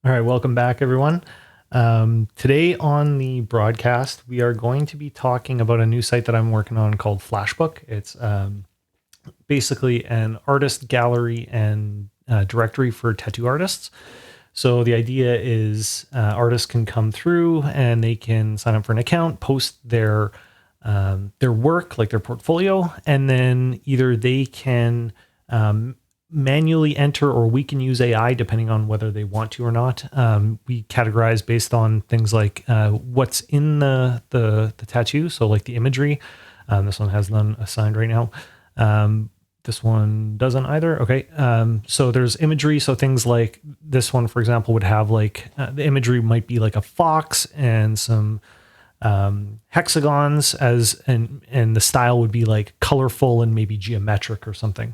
All right, welcome back, everyone. Today on the broadcast, we are going to be talking about a new site that I'm working on called Flashbook. It's basically an artist gallery and directory for tattoo artists. So the idea is artists can come through and they can sign up for an account, post their work, like their portfolio, and then either they can manually enter, or we can use AI depending on whether they want to or not. We categorize based on things like what's in the tattoo, so like the imagery. This one has none assigned right now. This one doesn't either. Okay. So there's imagery. So things like this one, for example, would have like the imagery might be like a fox and some hexagons and the style would be like colorful and maybe geometric or something.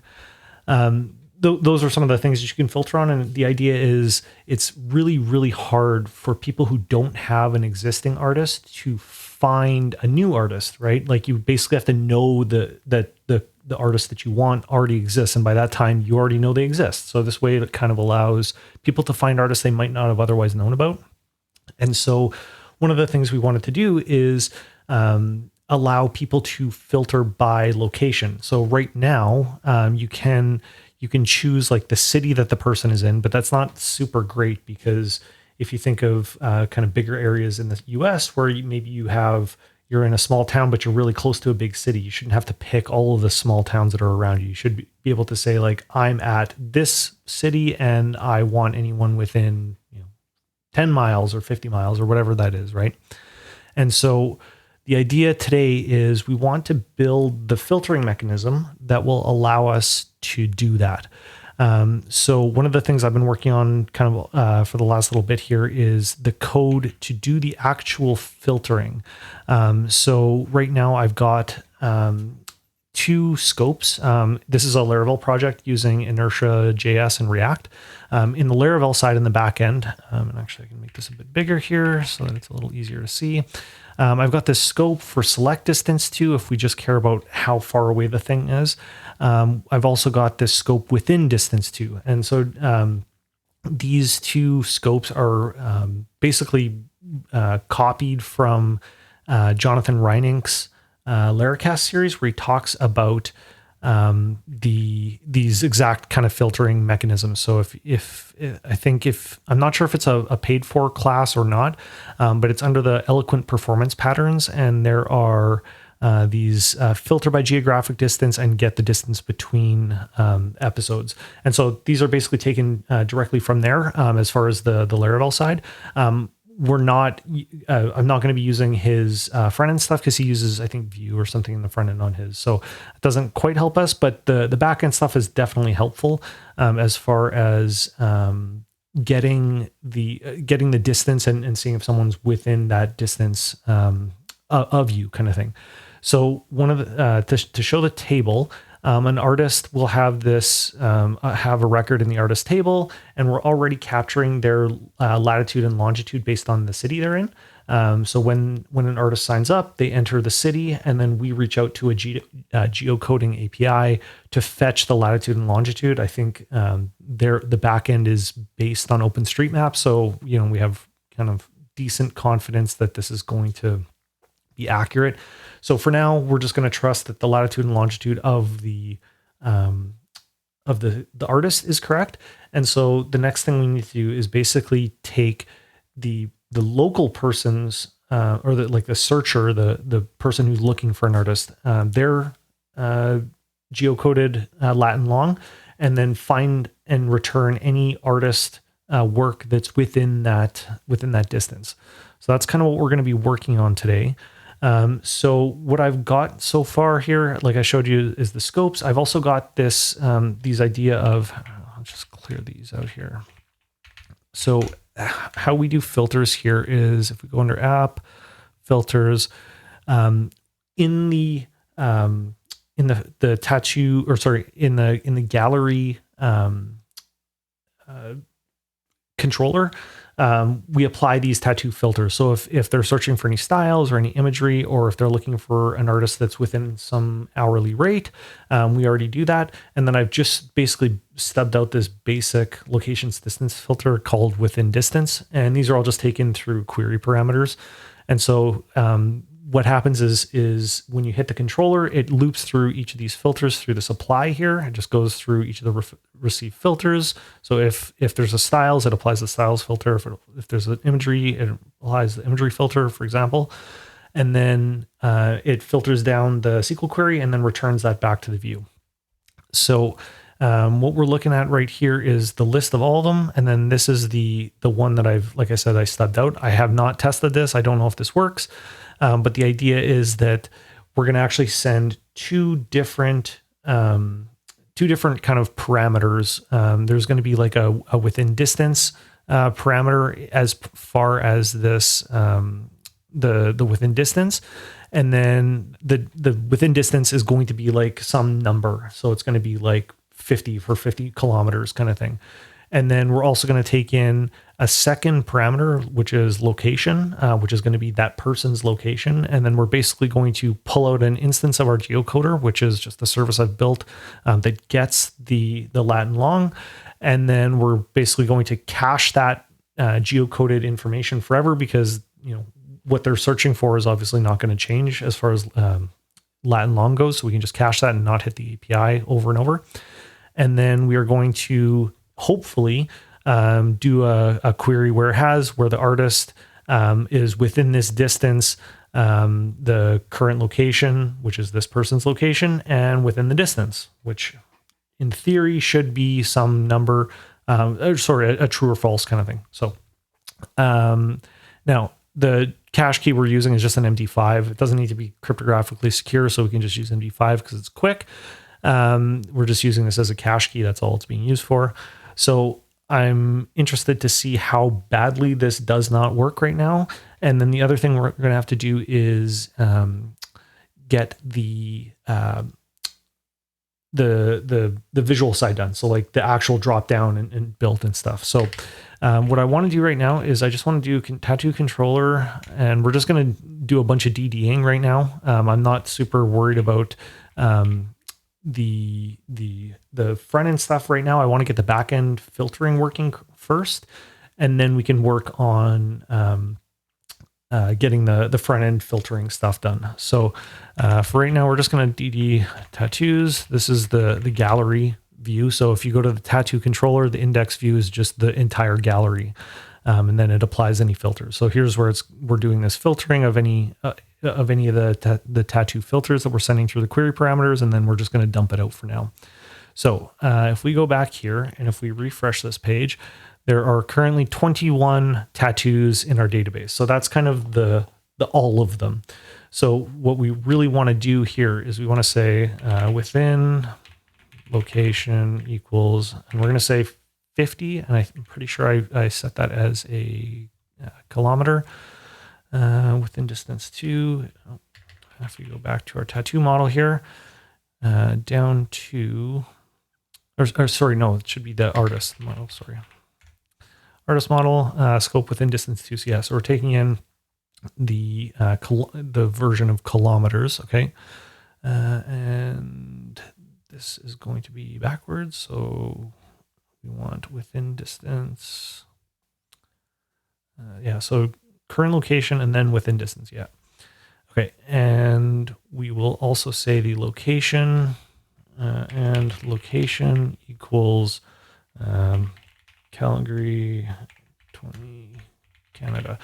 Those are some of the things that you can filter on. And the idea is it's really, really hard for people who don't have an existing artist to find a new artist, right? Like you basically have to know that the artist that you want already exists. And by that time you already know they exist. So this way it kind of allows people to find artists they might not have otherwise known about. And so one of the things we wanted to do is allow people to filter by location. So right now you can choose like the city that the person is in, but that's not super great because if you think of kind of bigger areas in the US where you're in a small town, but you're really close to a big city, you shouldn't have to pick all of the small towns that are around you. You should be able to say like, I'm at this city and I want anyone within 10 miles or 50 miles or whatever that is, right? And so the idea today is we want to build the filtering mechanism that will allow us to do that. So one of the things I've been working on kind of for the last little bit here is the code to do the actual filtering. So right now I've got two scopes. This is a Laravel project using Inertia.js and React. In the Laravel side in the back end, and actually I can make this a bit bigger here so that it's a little easier to see. I've got this scope for select distance too, if we just care about how far away the thing is. I've also got this scope within distance too. And so these two scopes are basically copied from Jonathan Reinink's Laracast series, where he talks about these exact kind of filtering mechanisms. So if I'm not sure if it's a paid for class or not, but it's under the eloquent performance patterns, and there are these filter by geographic distance and get the distance between episodes. And so these are basically taken directly from there as far as the Laravel side. I'm not going to be using his front end stuff because he uses, I think, Vue or something in the front end on his. So it doesn't quite help us, but the back end stuff is definitely helpful as far as getting the distance and seeing if someone's within that distance of you, kind of thing. So one of the, to show the table, an artist will have have a record in the artist table, and we're already capturing their latitude and longitude based on the city they're in. So when an artist signs up, they enter the city, and then we reach out to a geocoding API to fetch the latitude and longitude. I think the back end is based on OpenStreetMap, so we have kind of decent confidence that this is going to be accurate. So for now, we're just going to trust that the latitude and longitude of the artist is correct. And so the next thing we need to do is basically take the local person's or the searcher, the person who's looking for an artist, their geocoded Latin long, and then find and return any artist work that's within that distance. So that's kind of what we're going to be working on today. So what I've got so far here, like I showed you, is the scopes. I've also got these idea of, I'll just clear these out here. So how we do filters here is if we go under app filters, in the tattoo, or sorry, in the gallery, controller, we apply these tattoo filters. So if they're searching for any styles or any imagery, or if they're looking for an artist that's within some hourly rate, we already do that. And then I've just basically stubbed out this basic locations distance filter called within distance. And these are all just taken through query parameters. And so what happens is when you hit the controller, it loops through each of these filters through this apply here. It just goes through each of the receive filters. So if there's a styles, it applies the styles filter. If there's an imagery, it applies the imagery filter, for example. And then it filters down the SQL query and then returns that back to the view. So what we're looking at right here is the list of all of them. And then this is the one that like I said, I stubbed out. I have not tested this. I don't know if this works. But the idea is that we're going to actually send two different kind of parameters. There's going to be like a within distance parameter as far as this the within distance, and then the within distance is going to be like some number. So it's going to be like 50 for 50 kilometers kind of thing. And then we're also going to take in a second parameter, which is location, which is going to be that person's location. And then we're basically going to pull out an instance of our geocoder, which is just the service I've built that gets the Latin long. And then we're basically going to cache that geocoded information forever, because what they're searching for is obviously not going to change as far as Latin long goes. So we can just cache that and not hit the API over and over. And then we are going to hopefully do a query where the artist is within this distance, the current location, which is this person's location, and within the distance, which in theory should be some number, a true or false kind of thing. So now the cache key we're using is just an MD5. It doesn't need to be cryptographically secure, so we can just use MD5 because it's quick. We're just using this as a cache key. That's all it's being used for. So I'm interested to see how badly this does not work right now. And then the other thing we're going to have to do is get the visual side done. So like the actual drop down and built and stuff. So what I want to do right now is I just want to do tattoo controller, and we're just going to do a bunch of DDing right now. I'm not super worried about the front end stuff right now. I want to get the back end filtering working first, and then we can work on getting the front end filtering stuff done. So for right now, we're just going to DD tattoos. This is the gallery view. So if you go to the tattoo controller, the index view is just the entire gallery, and then it applies any filters. So here's where we're doing this filtering of any of the tattoo filters that we're sending through the query parameters, and then we're just going to dump it out for now. So if we go back here and if we refresh this page, there are currently 21 tattoos in our database. So that's kind of the all of them. So what we really want to do here is we want to say within location equals, and we're going to say 50, and I'm pretty sure I set that as a kilometer. Within distance 2, if we go back to our tattoo model here, down to, or sorry, no, it should be the artist model, sorry. Artist model, scope within distance 2, so yeah, so we're taking in the version of kilometers, okay? And this is going to be backwards, so we want within distance, yeah, so current location and then within distance. Yeah. Okay. And we will also say the location and location equals Calgary 20 Canada.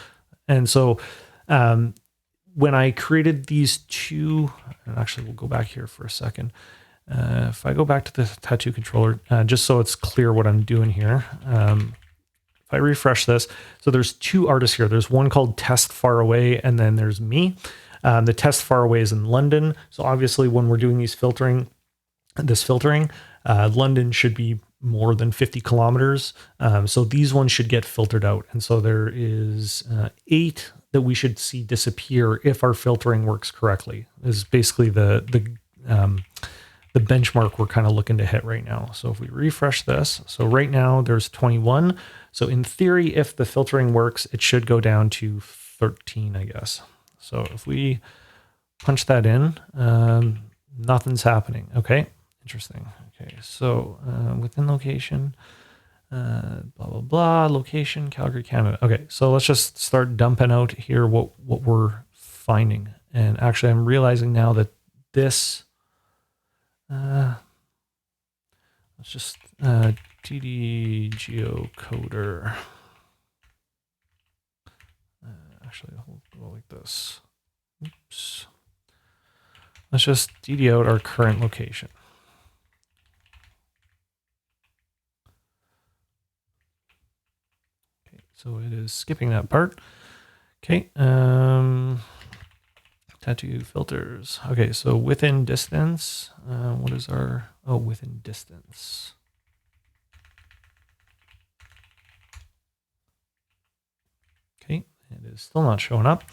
And so when I created these two, and actually we'll go back here for a second. If I go back to the tattoo controller, just so it's clear what I'm doing here, if I refresh this, so there's two artists here. There's one called Test Far Away, and then there's me. The Test Far Away is in London. So obviously when we're doing this filtering, London should be more than 50 kilometers. So these ones should get filtered out. And so there is 8 that we should see disappear if our filtering works correctly, is basically the benchmark we're kind of looking to hit right now. So if we refresh this, so right now there's 21. So in theory, if the filtering works, it should go down to 13, I guess. So if we punch that in, nothing's happening. Okay, interesting. Okay, so within location, blah, blah, blah, location, Calgary, Canada. Okay, so let's just start dumping out here what we're finding. And actually, I'm realizing now that this, let's just DD geocoder. Actually, I'll go like this. Oops. Let's just DD out our current location. Okay, so it is skipping that part. Okay, tattoo filters. Okay, so within distance, what is our, within distance. Okay, it is still not showing up.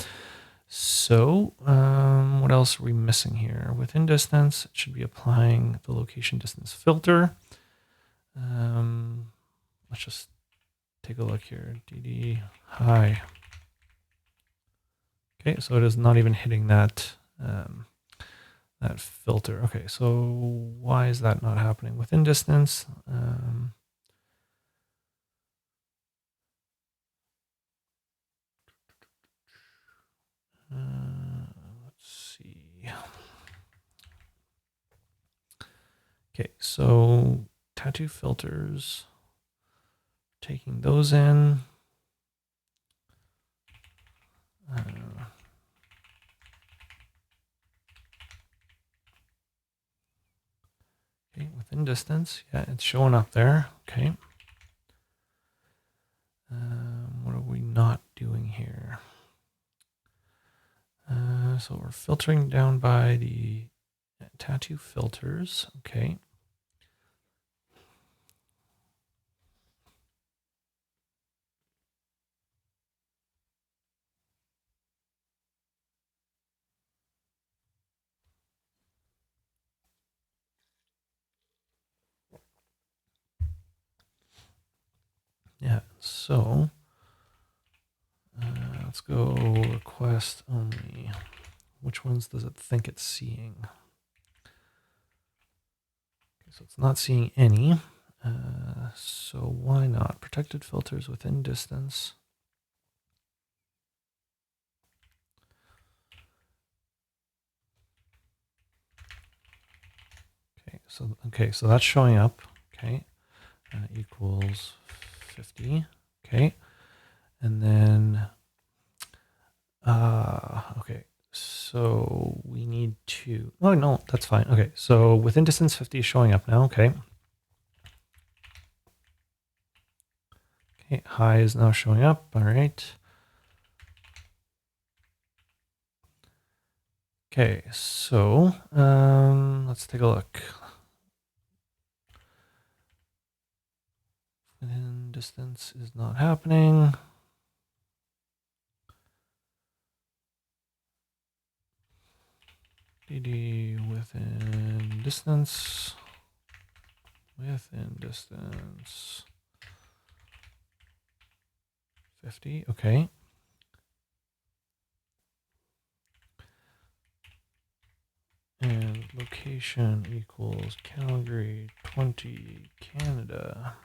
So what else are we missing here? Within distance, it should be applying the location distance filter. Let's just take a look here. DD high. Okay, so it is not even hitting that that filter. Okay, so why is that not happening? Within distance. Let's see. Okay, so tattoo filters. Taking those in. Okay, within distance. Yeah, it's showing up there. Okay. What are we not doing here? So we're filtering down by the tattoo filters. Okay. Yeah, so let's go request only. Which ones does it think it's seeing? Okay, so it's not seeing any. So why not? Protected filters within distance. Okay, so that's showing up. Okay, equals 50. Okay, and then okay, so we need to. Oh no, that's fine. Okay, so within distance 50 is showing up now. Okay. Okay, high is now showing up. All right. Okay, so let's take a look. Within distance is not happening. DD within distance. Within distance 50. Okay. And location equals Calgary 20 Canada.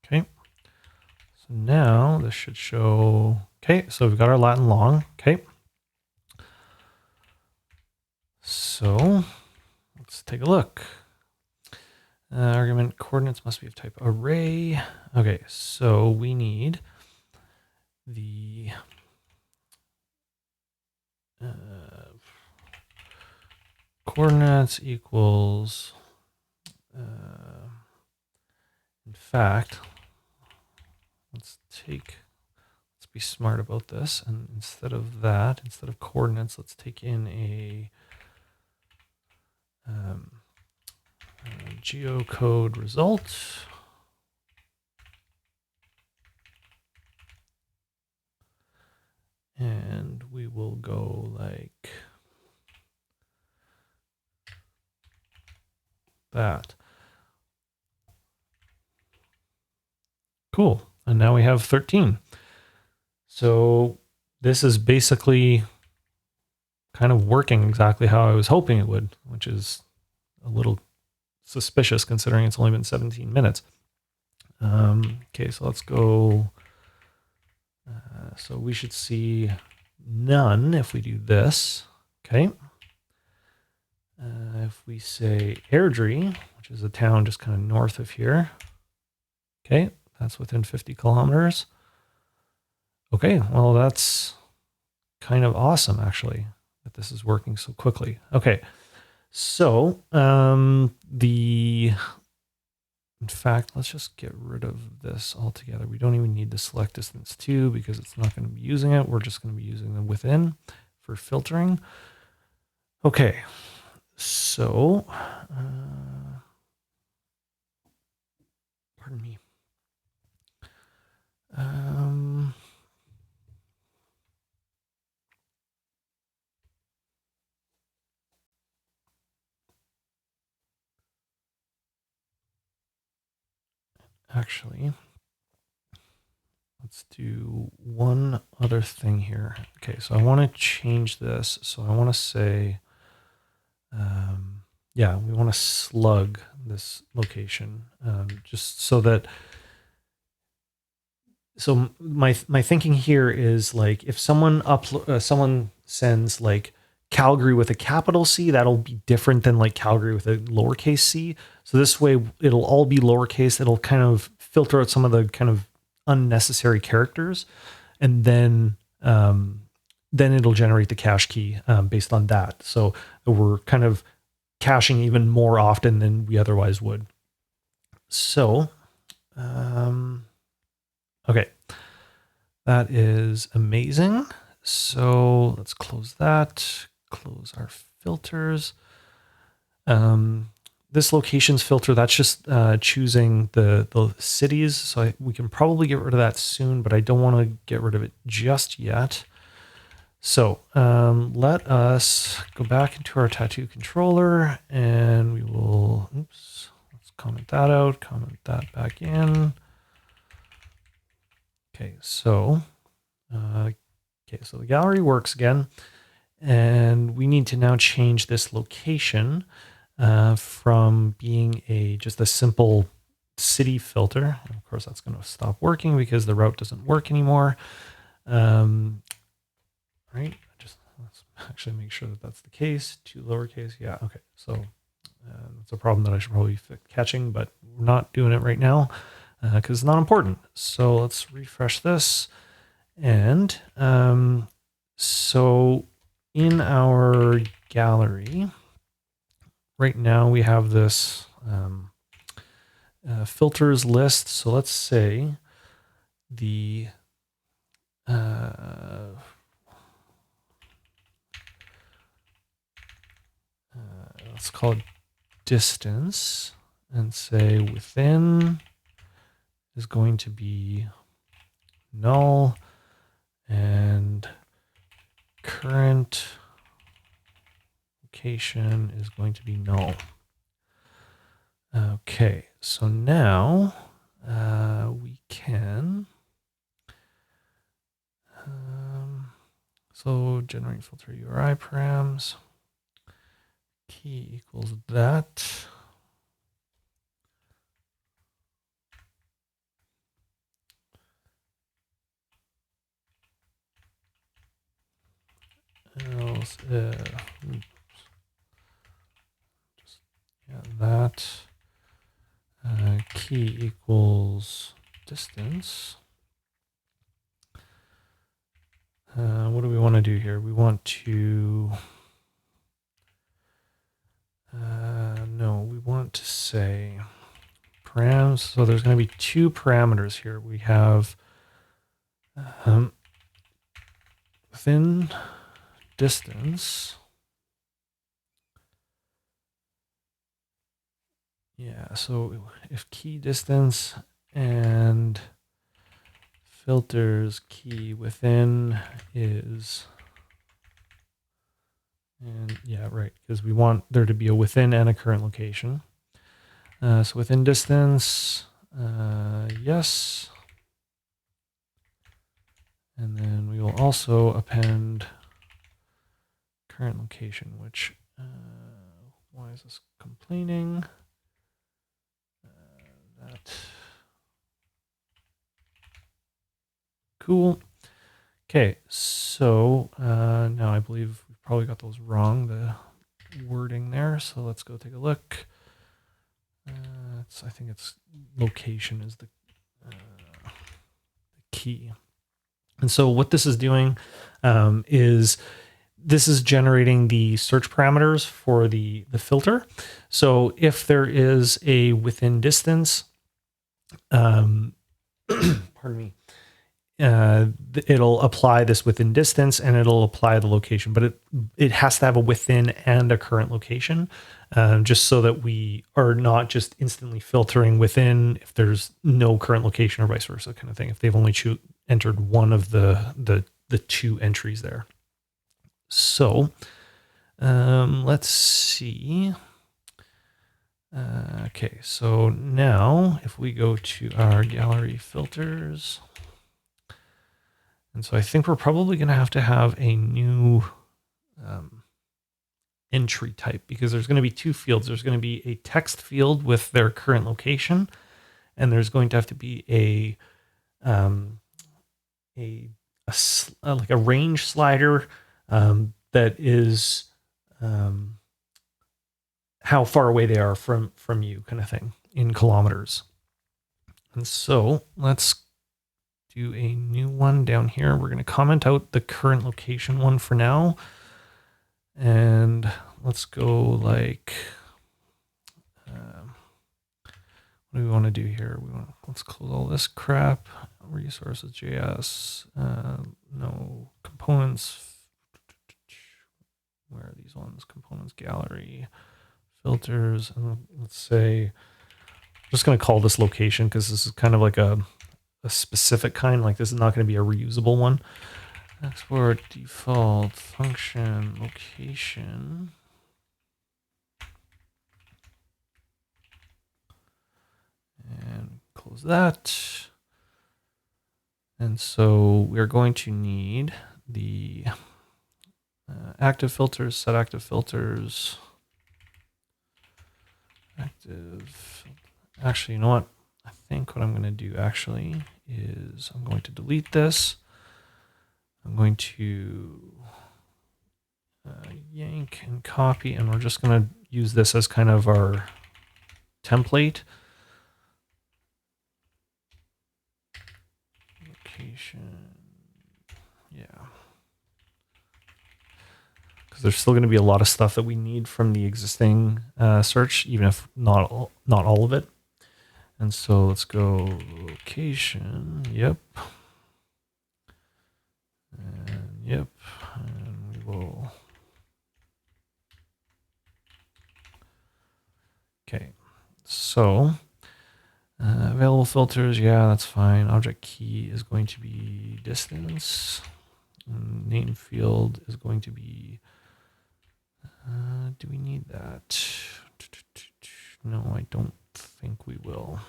Okay, so now this should show, okay, so we've got our Latin long, okay. So let's take a look. Argument coordinates must be of type array. Okay, so we need the coordinates equals, in fact, let's be smart about this. And instead of that, instead of coordinates, let's take in a geocode result. And that. Cool. And now we have 13. So this is basically kind of working exactly how I was hoping it would, which is a little suspicious considering it's only been 17 minutes. Okay, so let's go. So we should see none if we do this. Okay. If we say Airdrie, which is a town just kind of north of here. Okay, that's within 50 kilometers. Okay, well, that's kind of awesome, actually, that this is working so quickly. Okay, so in fact, let's just get rid of this altogether. We don't even need the select distance 2 because it's not going to be using it. We're just going to be using them within for filtering. Okay, so pardon me. Actually, let's do one other thing here. Okay, so I want to change this. So I want to say, yeah, we want to slug this location just so that. So my thinking here is like if someone someone sends like Calgary with a capital C, that'll be different than like Calgary with a lowercase c. So this way it'll all be lowercase. It'll kind of filter out some of the kind of unnecessary characters, and then it'll generate the cache key based on that. So we're kind of caching even more often than we otherwise would. So, okay, that is amazing. So let's close that, close our filters. This locations filter, that's just choosing the cities. So we can probably get rid of that soon, but I don't want to get rid of it just yet. So let us go back into our tattoo controller and we will, oops, let's comment that out, comment that back in. Okay, so the gallery works again, and we need to now change this location from being just a simple city filter. And of course, that's going to stop working because the route doesn't work anymore. Right? Let's actually make sure that that's the case. 2 lowercase. Yeah. Okay. So that's a problem that I should probably be catching, but we're not doing it right now because it's not important. So let's refresh this. And so in our gallery, right now we have this filters list. So let's say the let's call it distance and say within is going to be null and current location is going to be null. Okay, so now we can so generate filter URI params. Key equals that. Else, that key equals distance. What do we want to do here? We want to no, we want to say params. So there's going to be 2 parameters here. We have within distance. Yeah, so if key distance and filters key within is, and yeah, right, because we want there to be a within and a current location. So within distance, yes. And then we will also append current location, which, why is this complaining? That. Cool. Okay, so now I believe we've probably got those wrong, the wording there. So let's go take a look. I think it's location is the key. And so what this is doing is this is generating the search parameters for the filter. So if there is a within distance, pardon me, it'll apply this within distance and it'll apply the location, but it has to have a within and a current location, just so that we are not just instantly filtering within if there's no current location or vice versa kind of thing, if they've only entered one of the two entries there. So let's see. Okay, so now if we go to our gallery filters, and so I think we're probably going to have a new entry type, because there's going to be two fields. There's going to be a text field with their current location, and there's going to have to be like a range slider that is how far away they are from you, kind of thing, in kilometers. And so let's do a new one down here. We're going to comment out the current location one for now. And let's go like, what do we want to do here? Let's close all this crap. Resources, JS, no components. Where are these ones? Components, gallery, filters. And let's say, I'm just going to call this location because this is kind of like a specific kind. Like this is not going to be a reusable one. Export default function location. And close that. And so we're going to need the active filters, set active filters. Actually, you know what? I think what I'm going to do actually is I'm going to delete this. I'm going to yank and copy, and we're just going to use this as kind of our template. Location. Yeah. Because there's still going to be a lot of stuff that we need from the existing search, even if not all of it. And so let's go location. Yep. And yep. And we will. Okay. So available filters. Yeah, that's fine. Object key is going to be distance. Name field is going to be. Do we need that? No, I don't think we will.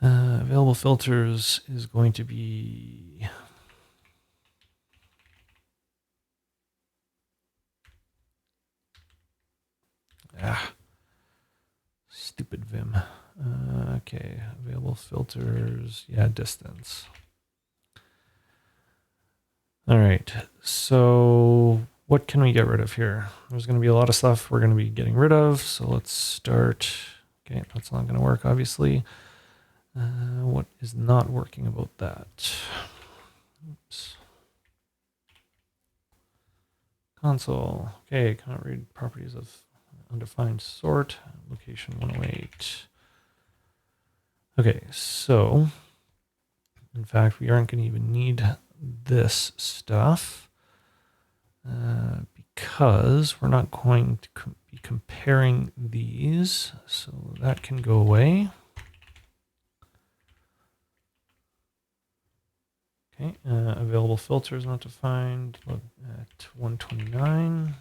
Available filters is going to be stupid Vim. Okay, available filters. Yeah, distance. All right, so what can we get rid of here? There's going to be a lot of stuff we're going to be getting rid of. So let's start. Okay, that's not going to work, obviously. What is not working about that? Oops. Console. Okay, cannot read properties of undefined sort. Location 108. Okay, so in fact, we aren't going to even need this stuff because we're not going to be comparing these. So that can go away. Okay, available filters not defined. Look at 129.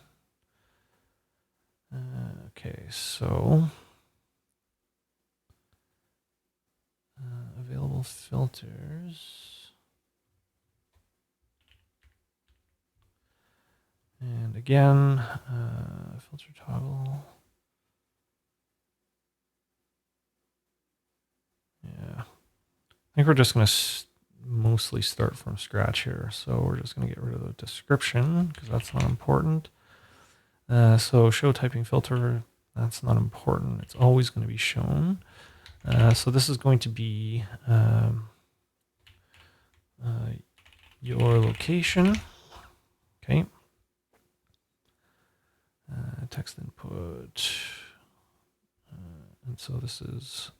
Okay, so available filters. And again, filter toggle. Yeah, I think we're just going to mostly start from scratch here. So we're just going to get rid of the description because that's not important. So show typing filter, that's not important. It's always going to be shown. So this is going to be your location. Okay. Text input. And so this is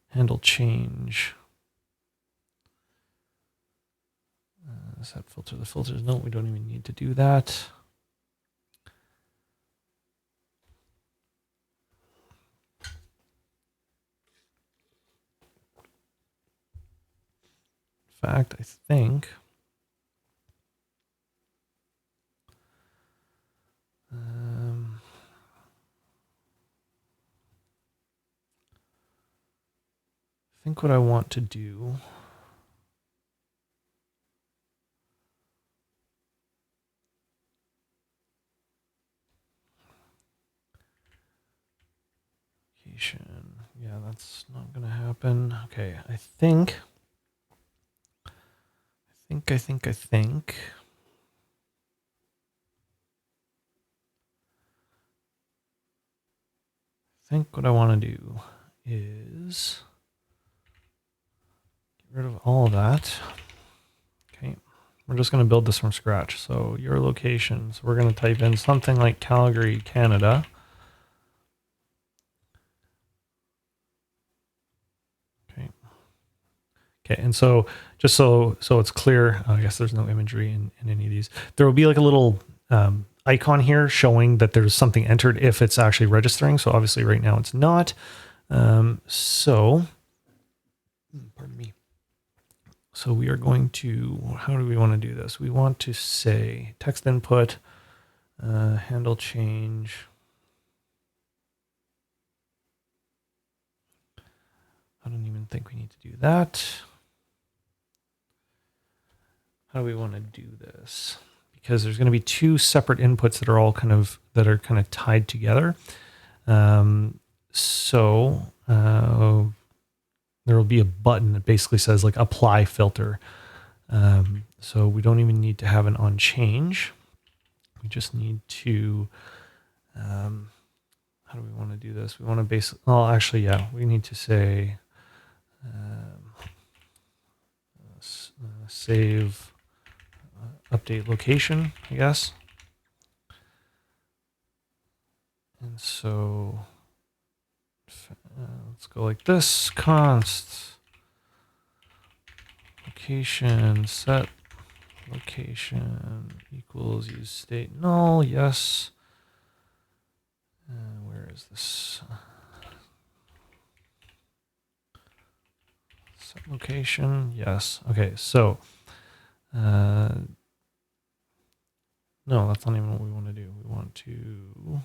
handle change. Set filter the filters. No, we don't even need to do that. In fact, I think what I want to do yeah, that's not going to happen. Okay, I think what I want to do is get rid of all of that. Okay, we're just going to build this from scratch. So your location. So we're going to type in something like Calgary, Canada. Okay, and so just so it's clear, I guess there's no imagery in any of these. There will be like a little icon here showing that there's something entered if it's actually registering. So obviously right now it's not. So, pardon me. So we are going to, how do we want to do this? We want to say text input, handle change. I don't even think we need to do that. How do we want to do this? Because there's going to be two separate inputs that are all kind of tied together. So there will be a button that basically says like apply filter. So we don't even need to have an on change. We just need to, how do we want to do this? We want to actually, yeah, we need to say save update location, I guess. And so let's go like this, const location set location equals use state null, yes. Where is this? Set location, yes. Okay, so no, that's not even what we want to do. We want to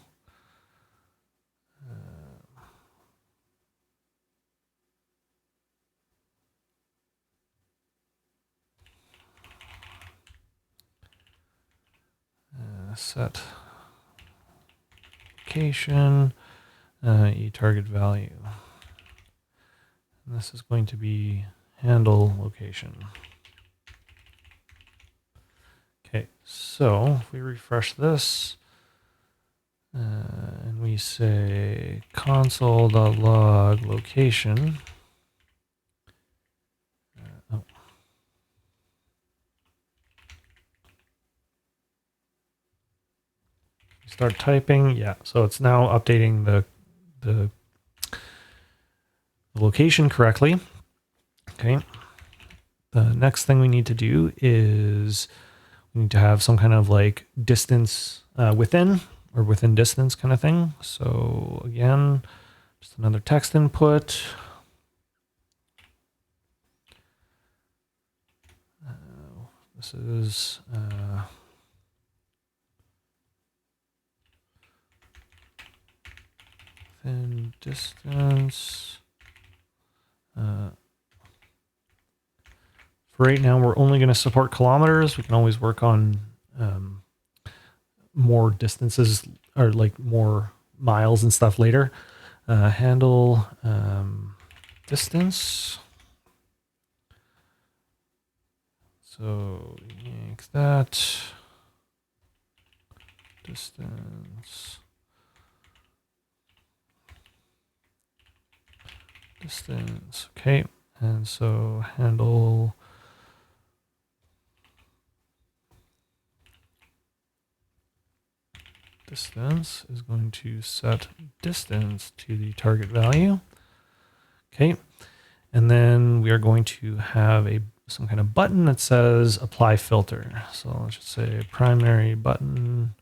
set location target value. And this is going to be handle location. Okay, so if we refresh this and we say console.log location. Start typing, yeah. So it's now updating the location correctly. Okay. The next thing we need to do is we need to have some kind of like distance within or within distance kind of thing. So again, just another text input. This is distance. For right now, we're only going to support kilometers. We can always work on more distances or like more miles and stuff later. Handle distance. So yank that. Distance. Distance. Okay. And so handle distance is going to set distance to the target value. Okay. And then we are going to have some kind of button that says apply filter. So let's just say primary button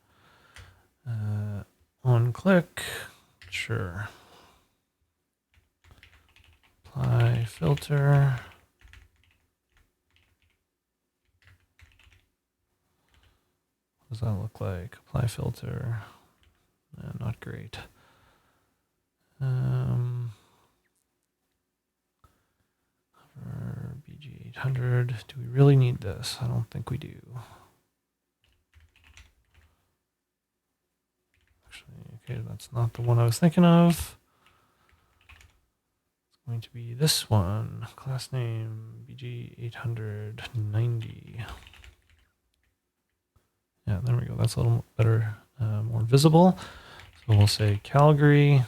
on click. Sure. Apply filter. What does that look like? Apply filter. Not great. BG800. Do we really need this? I don't think we do. Actually, okay, that's not the one I was thinking of. It's going to be this one. Class name BG890. Yeah, there we go. That's a little better, more visible. So we'll say Calgary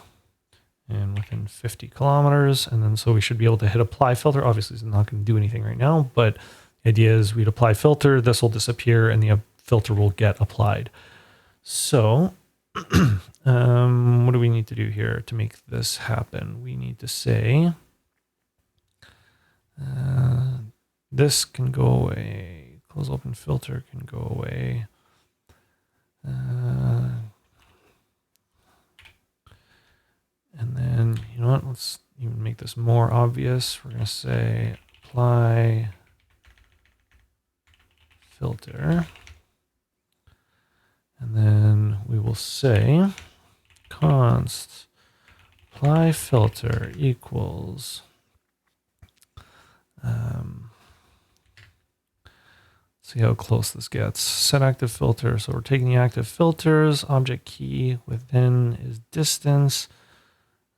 and within 50 kilometers. And then so we should be able to hit apply filter. Obviously, it's not going to do anything right now, but the idea is we'd apply filter, this will disappear, and the filter will get applied. So what do we need to do here to make this happen? We need to say this can go away. Close open filter can go away. And then, you know what, let's even make this more obvious. We're going to say apply filter. And then we will say const apply filter equals see how close this gets. Set active filter. So we're taking the active filters. Object key within is distance.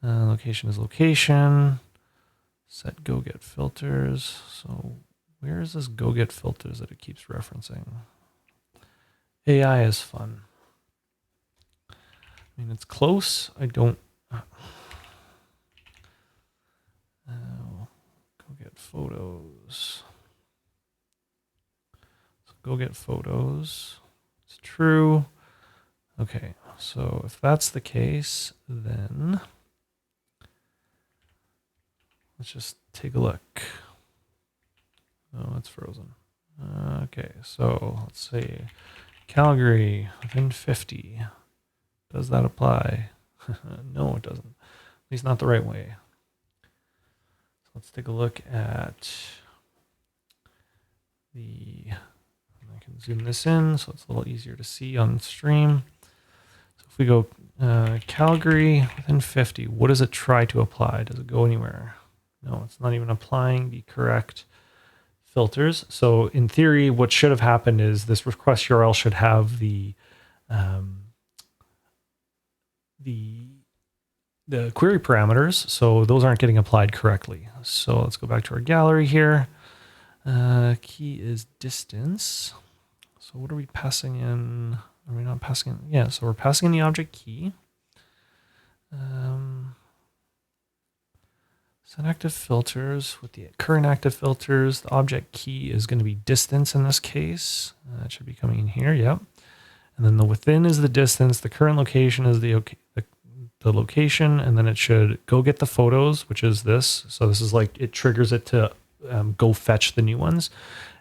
Location is location. Set go get filters. So where is this go get filters that it keeps referencing? AI is fun. I mean, it's close. I don't. Go get photos. So go get photos. It's true. Okay, so if that's the case, then let's just take a look. Oh, it's frozen. Okay, so let's see. Calgary within 50. Does that apply? No, it doesn't. At least not the right way. So let's take a look at I can zoom this in so it's a little easier to see on stream. So if we go Calgary within 50, what does it try to apply? Does it go anywhere? No, it's not even applying the correct filters. So in theory, what should have happened is this request URL should have the query parameters. So those aren't getting applied correctly. So let's go back to our gallery here. Key is distance. So what are we passing in? Are we not passing in? Yeah, so we're passing in the object key. Set active filters with the current active filters. The object key is going to be distance in this case. It should be coming in here. Yep. And then the within is the distance. The current location is the location. And then it should go get the photos, which is this. So this is like it triggers it to go fetch the new ones.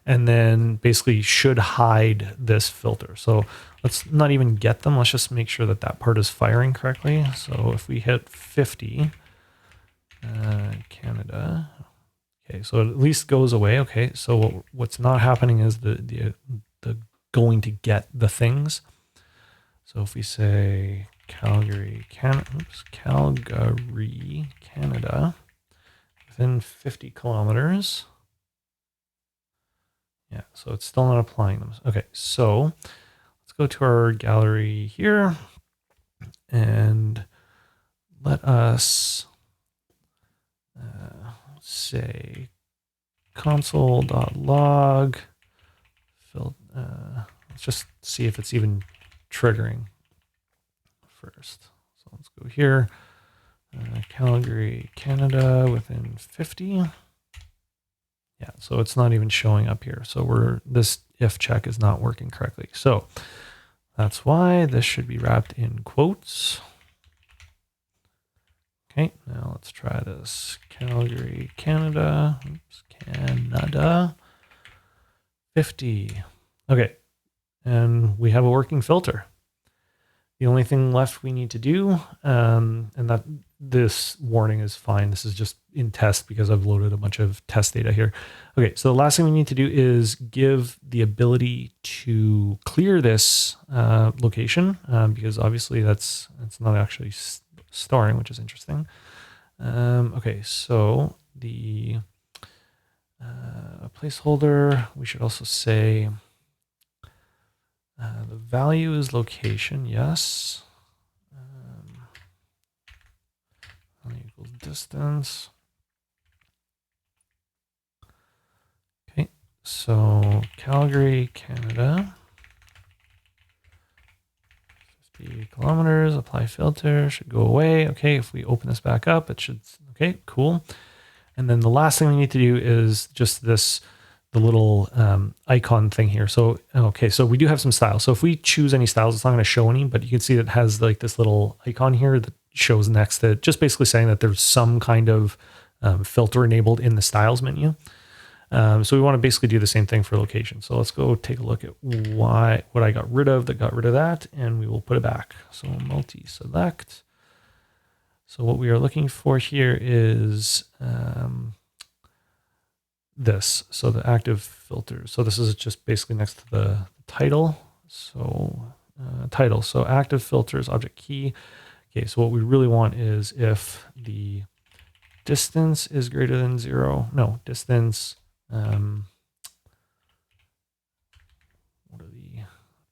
And then basically should hide this filter. So let's not even get them. Let's just make sure that that part is firing correctly. So if we hit 50, Canada. Okay, so it at least goes away. Okay, so what's not happening is the going to get the things. So if we say Calgary, Calgary, Canada, within 50 kilometers. Yeah, so it's still not applying them. Okay, so let's go to our gallery here and let us say console.log. Let's just see if it's even triggering first. So let's go here. Calgary, Canada, within 50. Yeah, so it's not even showing up here. So this if check is not working correctly. So that's why this should be wrapped in quotes. Okay, now let's try this. Calgary, Canada, Canada, 50. Okay, and we have a working filter. The only thing left we need to do, and that this warning is fine. This is just in test because I've loaded a bunch of test data here. Okay, so the last thing we need to do is give the ability to clear this location because obviously it's not actually storing, which is interesting. Okay, so the placeholder, we should also say the value is location, yes. Value equals distance. Okay, so Calgary, Canada, 50 kilometers, apply filter, should go away. Okay, if we open this back up, it should, okay, cool. And then the last thing we need to do is just the little icon thing here. So, okay, so we do have some styles. So if we choose any styles, it's not going to show any, but you can see it has like this little icon here that shows next to it, just basically saying that there's some kind of filter enabled in the styles menu. So we want to basically do the same thing for location. So let's go take a look at what I got rid of that got rid of that, and we will put it back. So multi-select. So what we are looking for here is this. So the active filters. So this is just basically next to the title. So title. So active filters, object key. Okay, so what we really want is if the distance is greater than 0. No, distance. What are the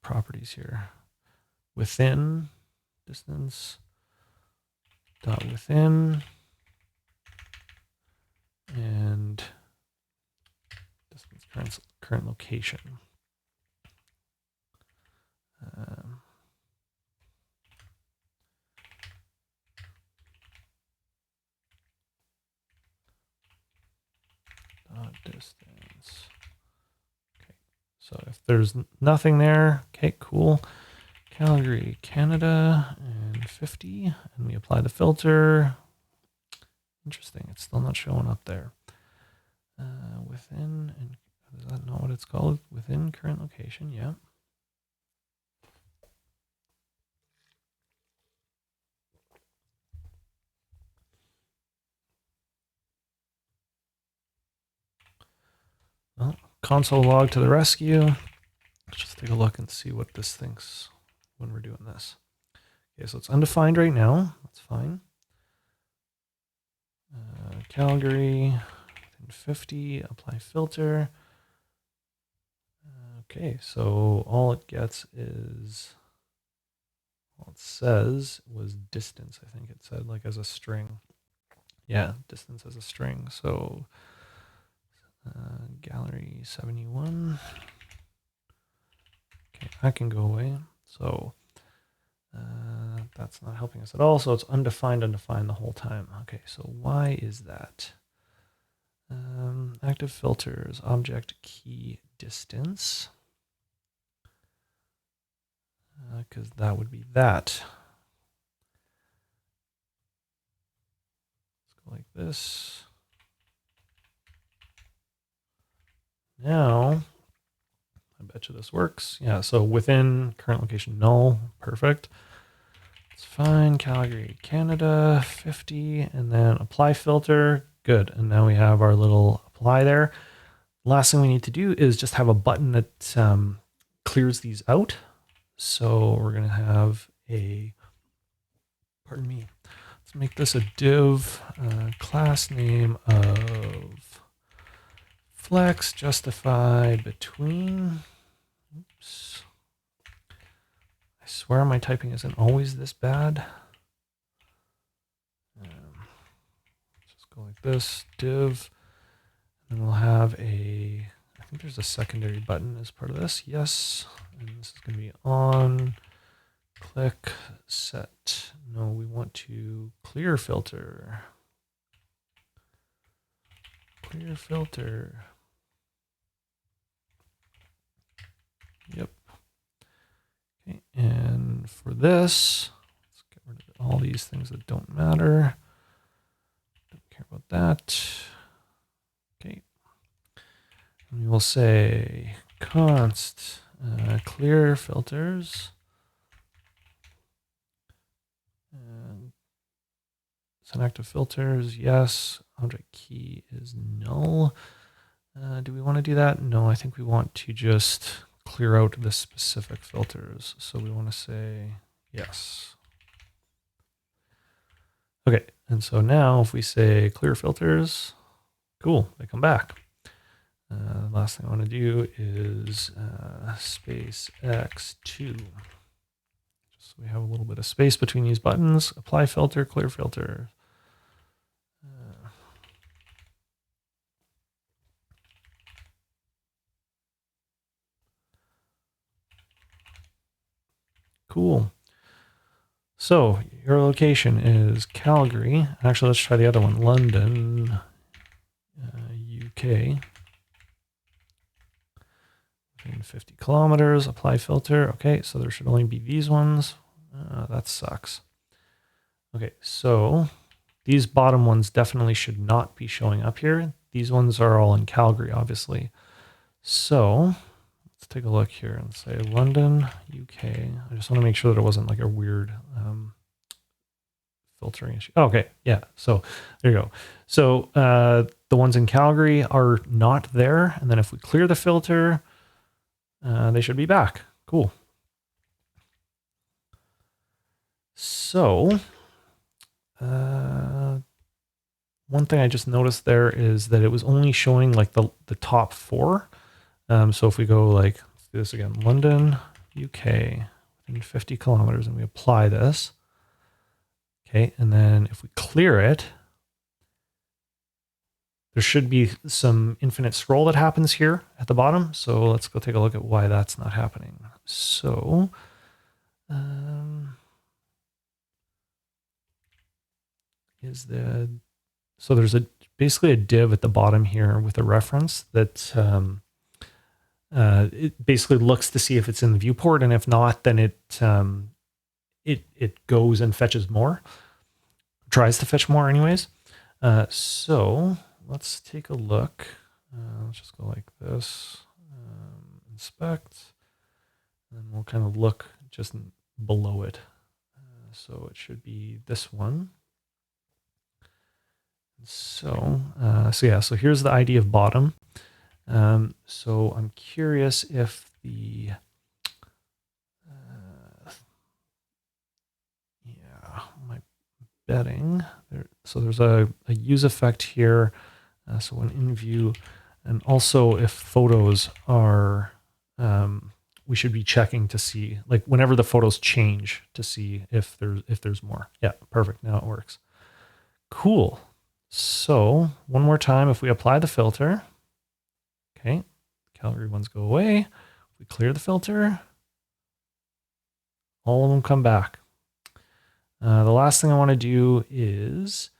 properties here? Within, distance, dot within, and distance current location. Distance. Okay, so if there's nothing there, okay, cool. Calgary, Canada, and 50, and we apply the filter. Interesting, it's still not showing up there. Within, and is that not what it's called? Within current location, yeah. Well, console log to the rescue. Let's just take a look and see what this thinks when we're doing this. Okay, so it's undefined right now. That's fine. Calgary, 50, apply filter. Okay, so all it gets is, all it says was distance. I think it said like as a string. Yeah, distance as a string. So gallery 71. Okay, that can go away. So that's not helping us at all. So it's undefined the whole time. Okay, so why is that? Active filters, object key distance. Because that would be that. Let's go like this. Now, I bet you this works. Yeah, so within current location, null, perfect. It's fine. Calgary, Canada, 50, and then apply filter. Good. And now we have our little apply there. Last thing we need to do is just have a button that clears these out. So we're going to have a pardon me. Let's make this a div, class name of flex justify between. Oops. I swear my typing isn't always this bad. Just go like this, div, and we'll have a, I think there's a secondary button as part of this. Yes, and this is going to be on, click, set. No, we want to clear filter. Clear filter. Yep. Okay, and for this, let's get rid of all these things that don't matter. Don't care about that. Okay. And we will say const clear filters. And set active filters, yes. Object key is null. Do we want to do that? No, I think we want to just clear out the specific filters. So we want to say yes. Okay, and so now if we say clear filters, cool, they come back. Last thing I want to do is space x2. Just so we have a little bit of space between these buttons. Apply filter, clear filter. Cool. So your location is Calgary. Actually, let's try the other one, London, UK. Within 50 kilometers, apply filter. Okay, so there should only be these ones. That sucks. Okay, so these bottom ones definitely should not be showing up here. These ones are all in Calgary, obviously. So let's take a look here and say London, UK. I just want to make sure that it wasn't like a weird filtering issue. Oh, okay, yeah, so there you go. So the ones in Calgary are not there. And then if we clear the filter, they should be back. Cool. So one thing I just noticed there is that it was only showing like the top four. So if we go like, let's do this again, London, UK, within 50 kilometers, and we apply this. Okay, and then if we clear it, there should be some infinite scroll that happens here at the bottom. So let's go take a look at why that's not happening. So, so there's basically a div at the bottom here with a reference that it basically looks to see if it's in the viewport, and if not, then it goes and fetches more, tries to fetch more anyways. So let's take a look. Let's just go like this, inspect, and we'll kind of look just below it. So it should be this one. So yeah, so here's the ID of bottom. So I'm curious if the, my betting there. So there's a use effect here. So when in view, and also if photos are, we should be checking to see, like whenever the photos change, to see if there's more. Yeah, perfect. Now it works. Cool. So one more time, if we apply the filter, okay, Calgary ones go away. If we clear the filter, all of them come back. The last thing I want to do is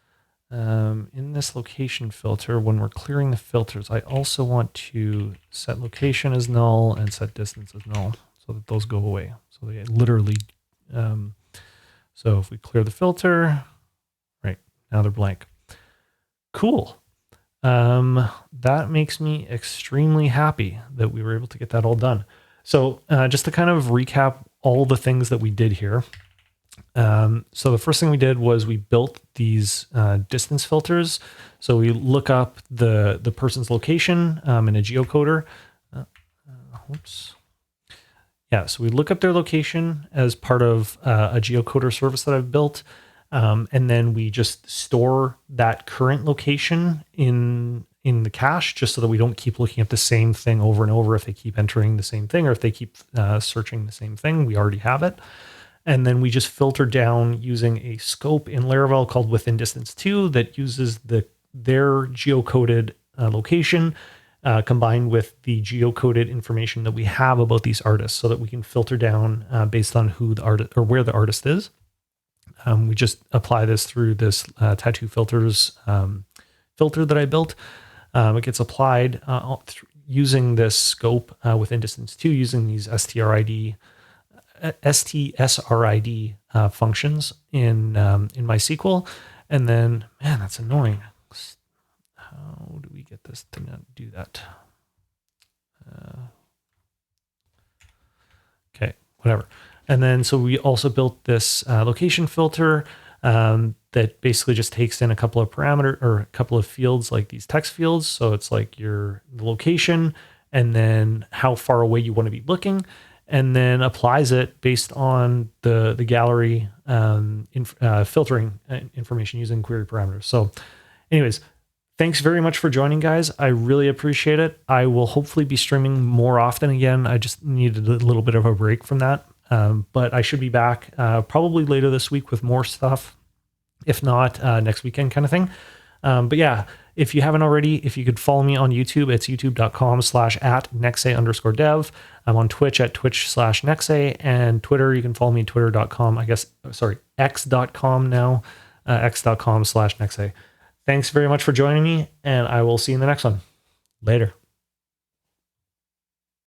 in this location filter, when we're clearing the filters, I also want to set location as null and set distance as null so that those go away. So they literally, so if we clear the filter, right, now they're blank. Cool. That makes me extremely happy that we were able to get that all done. So just to kind of recap all the things that we did here. So the first thing we did was we built these distance filters. So we look up the person's location in a geocoder. Whoops. Yeah, so we look up their location as part of a geocoder service that I've built. And then we just store that current location in the cache, just so that we don't keep looking at the same thing over and over. If they keep entering the same thing, or if they keep searching the same thing, we already have it. And then we just filter down using a scope in Laravel called within distance 2 that uses their geocoded location combined with the geocoded information that we have about these artists, so that we can filter down based on who the artist or where the artist is. We just apply this through this tattoo filters filter that I built. It gets applied using this scope within distance 2, using these STSRID functions in mysql. And then, man, that's annoying. How do we get this to not do that? Okay, whatever. And then, so we also built this location filter that basically just takes in a couple of parameters or a couple of fields, like these text fields. So it's like the location, and then how far away you want to be looking, and then applies it based on the gallery filtering information using query parameters. So anyways, thanks very much for joining, guys. I really appreciate it. I will hopefully be streaming more often again. I just needed a little bit of a break from that. But I should be back probably later this week with more stuff, if not next weekend kind of thing. But yeah, if you haven't already, if you could follow me on YouTube, it's youtube.com/@nexay_dev. I'm on Twitch at twitch/nexay, and Twitter, you can follow me at twitter.com, x.com now, x.com/nexay. Thanks very much for joining me, and I will see you in the next one. Later.